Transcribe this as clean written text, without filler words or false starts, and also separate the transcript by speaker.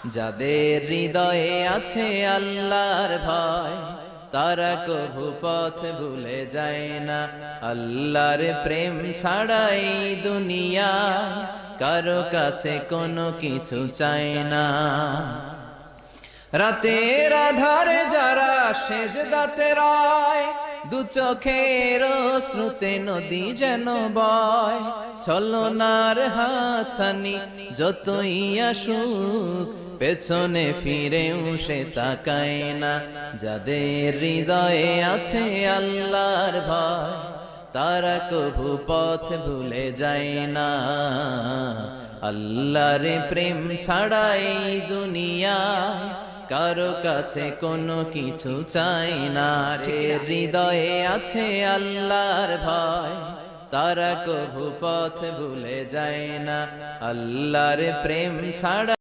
Speaker 1: যাদের হৃদয়ে আছে আল্লাহর ভয়, তারা কভু পথ ভুলে যায় না। আল্লাহর প্রেম ছাড়াই দুনিয়া কারো কাছে কোনো কিছু চায় না। রাতের আধারে যারা সেজদাতে রয়, দু চোখের শ্রুতে নদী যেন বয়। ছলনার হাতছানি যতই আসুক, পেছনে ফিরেও সে তাকায় না। যাদের হৃদয়ে আছে আল্লাহর ভয়, তারা কভু পথ ভুলে যায় না। আল্লাহর প্রেম ছাড়াই দুনিয়ায় কারো কাছে কোনো কিছু চাই না। যে হৃদয়ে আছে আল্লাহর ভয়, তারা কভু পথ ভুলে যায় না। আল্লাহর প্রেম ছাড়া